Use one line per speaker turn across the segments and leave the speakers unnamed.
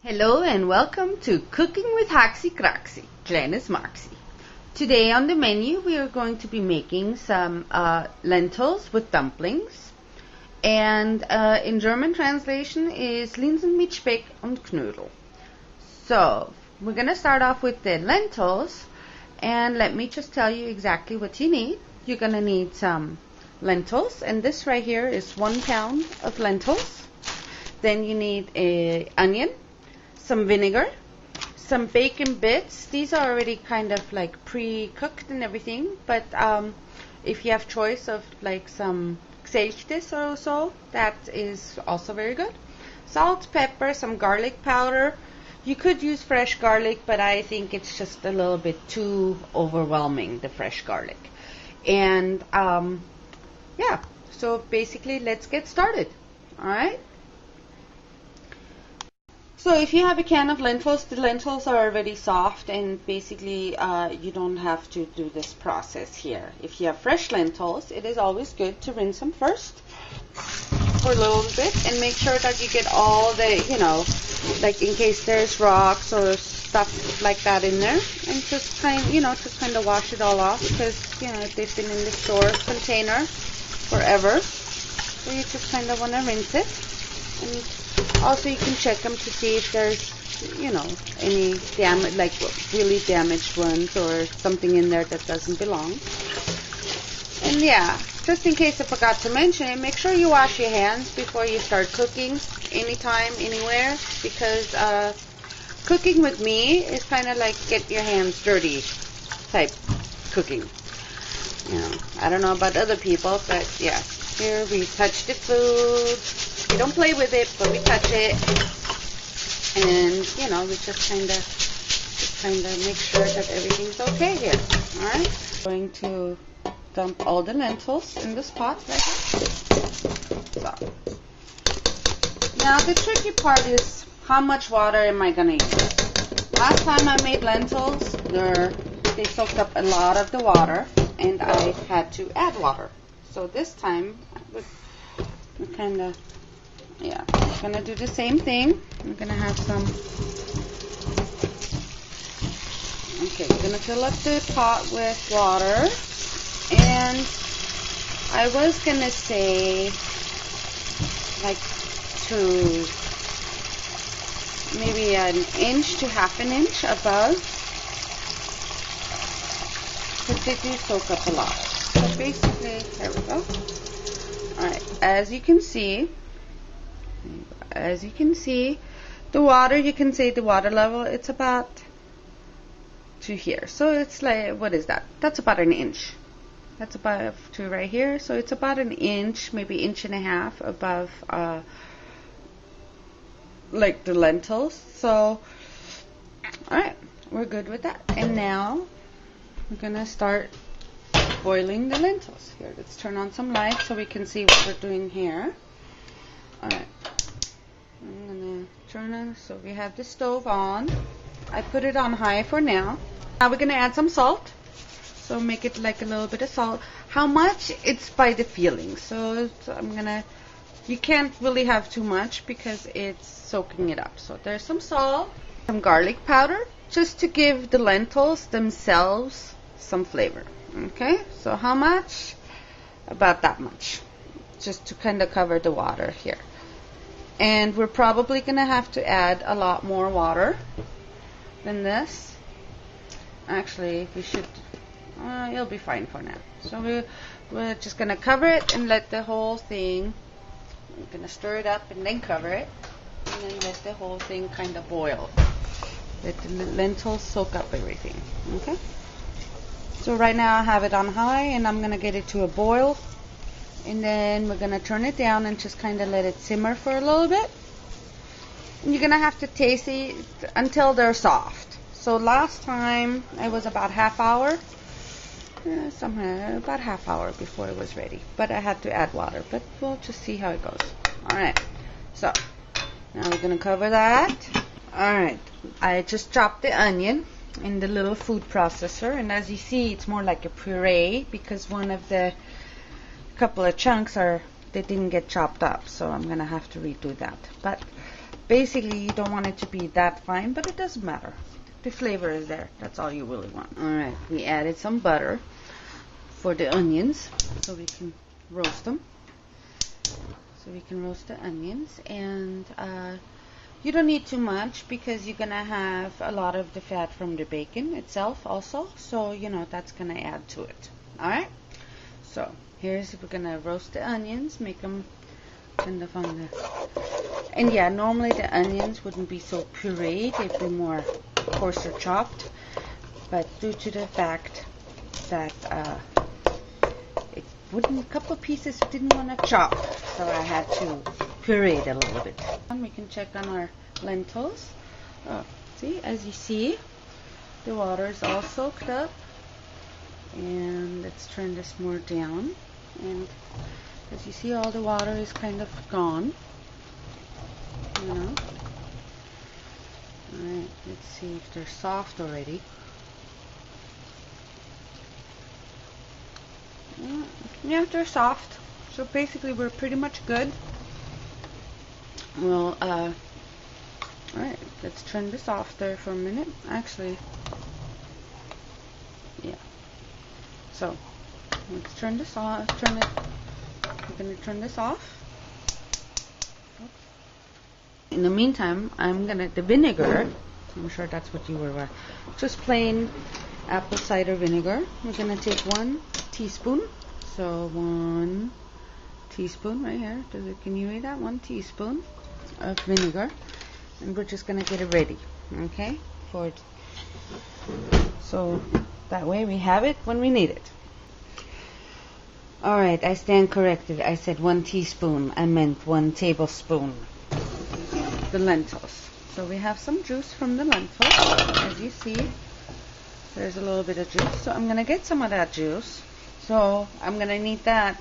Hello and welcome to Cooking with Haxi Craxi, Kleines Maxi. Today on the menu we are going to be making some lentils with dumplings, and in German translation is Linsen mit Speck und Knödel. So we're going to start off with the lentils, and let me just tell you exactly what you need. You're going to need some lentils, and this right here is 1 pound of lentils. Then you need an onion, some vinegar, some bacon bits. These are already kind of like pre-cooked and everything, but if you have choice of like some xelchtes or so, that is also very good. Salt, pepper, some garlic powder. You could use fresh garlic, but I think it's just a little bit too overwhelming, the fresh garlic. And yeah, so basically let's get started. Alright? So if you have a can of lentils, the lentils are already soft, and basically you don't have to do this process here. If you have fresh lentils, it is always good to rinse them first for a little bit and make sure that you get all the, like in case there's rocks or stuff like that in there, and just kind of wash it all off, because they've been in the store container forever. So you just kind of want to rinse it. And also, you can check them to see if there's, any damage, like really damaged ones or something in there that doesn't belong. And yeah, just in case I forgot to mention it, make sure you wash your hands before you start cooking, anytime, anywhere, because cooking with me is kind of like get your hands dirty type cooking. I don't know about other people, but yeah, here we touch the food. We don't play with it, but we touch it, and we just kind of make sure that everything's okay here. All right, going to dump all the lentils in this pot right here. So now the tricky part is how much water am I gonna use? Last time I made lentils, they soaked up a lot of the water, and I had to add water. So this time we kind of. Yeah, I'm going to do the same thing. I'm going to have some. Okay, I'm going to fill up the pot with water. And I was going to say, like, to maybe an inch to half an inch above. Because they do soak up a lot. So basically, there we go. Alright, as you can see, the water, you can say the water level, it's about to here. So it's like, what is that? That's about an inch. That's about to right here. So it's about an inch, maybe inch and a half above like the lentils. So, alright, we're good with that. And now we're gonna start boiling the lentils. Here, let's turn on some light so we can see what we're doing here. Alright. I'm going to turn on, so we have the stove on. I put it on high for now. Now we're going to add some salt. So make it like a little bit of salt. How much? It's by the feeling. So you can't really have too much because it's soaking it up. So there's some salt, some garlic powder, just to give the lentils themselves some flavor. Okay, so how much? About that much. Just to kind of cover the water here. And we're probably going to have to add a lot more water than this. Actually, we should, it'll be fine for now. So we're just going to cover it and let the whole thing, we're going to stir it up and then cover it. And then let the whole thing kind of boil. Let the lentils soak up everything. Okay? So right now I have it on high, and I'm going to get it to a boil. And then we're going to turn it down and just kind of let it simmer for a little bit. And you're going to have to taste it until they're soft. So last time it was about half hour. Somewhere about half hour before it was ready. But I had to add water. But we'll just see how it goes. Alright. So now we're going to cover that. Alright. I just chopped the onion in the little food processor. And as you see, it's more like a puree because one of the couple of chunks they didn't get chopped up, so I'm gonna have to redo that. But Basically, you don't want it to be that fine, but it doesn't matter. The flavor is there. That's all you really want. Alright, we added some butter for the onions so we can roast them. So we can roast the onions, and you don't need too much because you're gonna have a lot of the fat from the bacon itself also, so you know that's gonna add to it. Alright, so we're gonna roast the onions, make them kind of on the, and yeah, normally the onions wouldn't be so pureed, they'd be more coarser chopped, but due to the fact that a couple of pieces didn't want to chop, so I had to puree it a little bit. And we can check on our lentils. See, as you see, the water is all soaked up, and let's turn this more down, and as you see, all the water is kind of gone, you know. Alright, let's see if they're soft already. Yeah, they're soft. So basically we're pretty much good. Well, alright, let's turn this off there for a minute. Actually, yeah. So, let's turn this off. We're going to turn this off. In the meantime, the vinegar, I'm sure that's what you were, just plain apple cider vinegar. We're going to take 1 teaspoon. So 1 teaspoon right here. Can you read that? 1 teaspoon of vinegar, and we're just gonna get it ready, okay? So that way we have it when we need it. All right, I stand corrected. I said 1 teaspoon. I meant 1 tablespoon. The lentils. So we have some juice from the lentils, as you see. There's a little bit of juice. So I'm gonna get some of that juice. So I'm going to need that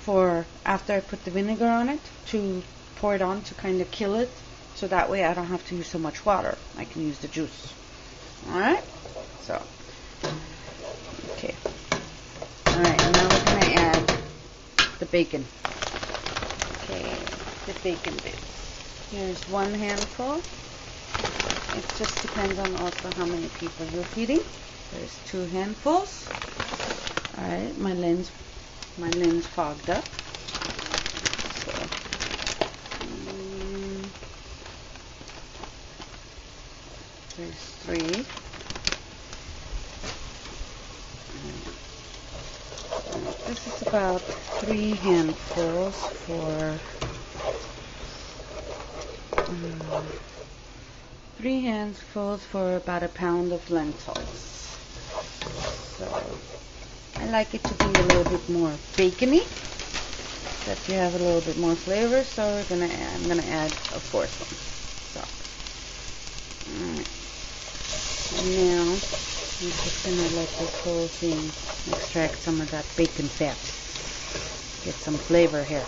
for after I put the vinegar on it, to pour it on to kind of kill it. So that way I don't have to use so much water. I can use the juice. Alright? So, okay. Alright, and now we're going to add the bacon. Okay, the bacon bits. Here's 1 handful. It just depends on also how many people you're feeding. There's 2 handfuls. Alright, my lens fogged up. So, there's 3. This is about 3 handfuls for 3 handfuls for about 1 pound of lentils. So I like it to be a little bit more bacony, that you have a little bit more flavor. So I'm gonna add a 4th one. So, alright. And now I'm just gonna let this whole thing extract some of that bacon fat. Get some flavor here.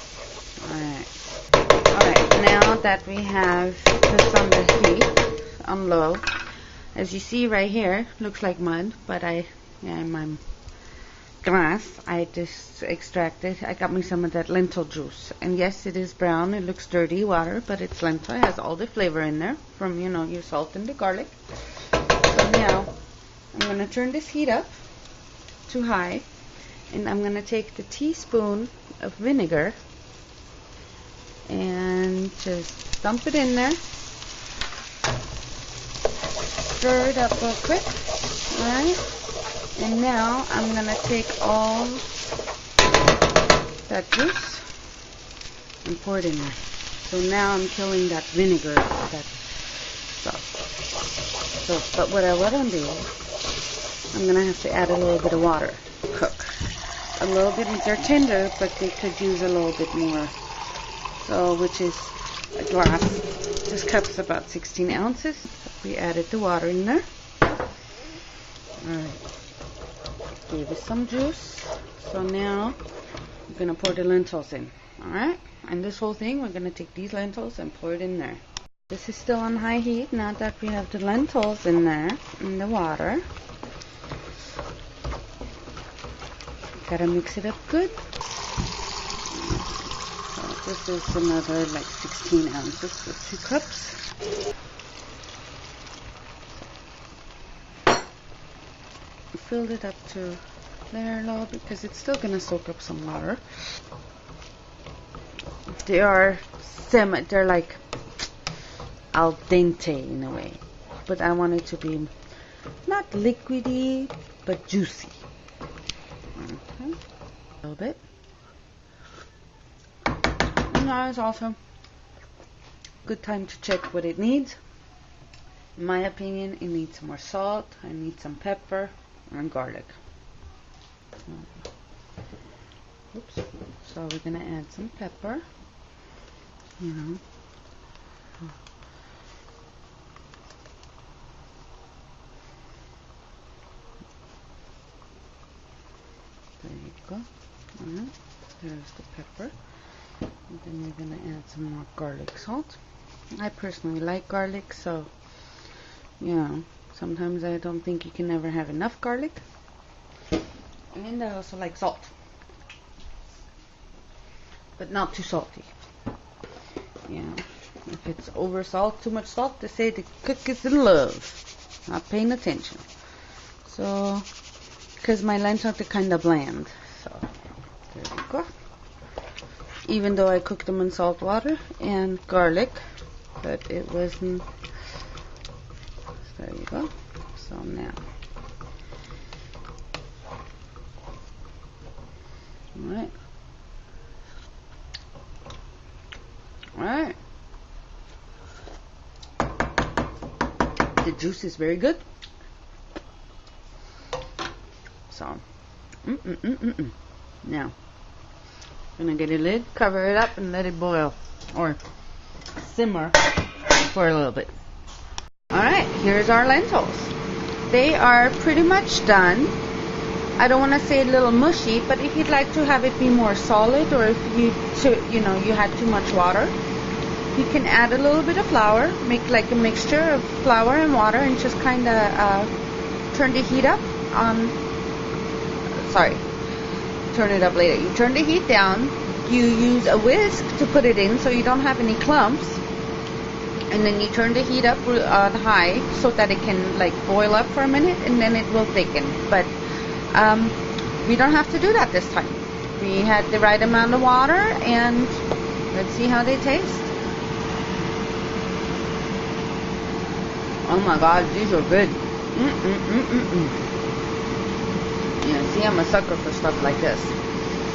Alright. Alright, now that we have this on the heat, on low, as you see right here, looks like mud, but in my glass, I just extracted, I got me some of that lentil juice. And yes, it is brown, it looks dirty water, but it's lentil, it has all the flavor in there from, you know, your salt and the garlic. So now, I'm going to turn this heat up to high, and I'm going to take the teaspoon of vinegar and just dump it in there. Stir it up real quick, alright? And now I'm going to take all that juice and pour it in there. So now I'm killing that vinegar, that stuff. So, but what I want to do, I'm going to have to add a little bit of water to cook. A little bit, they're tender, but they could use a little bit more. So, which is a glass. This cup's about 16 ounces. We added the water in there. Alright. Gave it some juice. So now we're going to pour the lentils in. Alright? And this whole thing, we're going to take these lentils and pour it in there. This is still on high heat now that we have the lentils in there, in the water. Gotta mix it up good. So this is another like 16 ounces, so 2 cups. Filled it up to there low because it's still gonna soak up some water. They are they're like al dente in a way, but I want it to be not liquidy but juicy. Okay. A little bit. Now it's also good time to check what it needs. In my opinion, it needs some more salt. I need some pepper and garlic. Oops. So we're gonna add some pepper. You know. There you go. Alright. There's the pepper. And then we're gonna add some more garlic salt. I personally like garlic, so you know, sometimes I don't think you can ever have enough garlic. And I also like salt, but not too salty. You know, if it's over salt, too much salt, they say the cook is in love, not paying attention. So, because my lentils are kind of bland, so there you go. Even though I cooked them in salt water and garlic, but it wasn't. There you go. So now, alright. Alright. The juice is very good. So, now, I'm gonna get a lid, cover it up, and let it boil or simmer for a little bit. Alright, here's our lentils. They are pretty much done. I don't want to say a little mushy, but if you'd like to have it be more solid, or if you had too much water, you can add a little bit of flour, make like a mixture of flour and water, and just kind of turn the heat up. Turn it up later. You turn the heat down. You use a whisk to put it in so you don't have any clumps. And then you turn the heat up on high so that it can like boil up for a minute, and then it will thicken. But we don't have to do that this time. We had the right amount of water, and let's see how they taste. Oh my God, these are good. Yeah, see, I'm a sucker for stuff like this.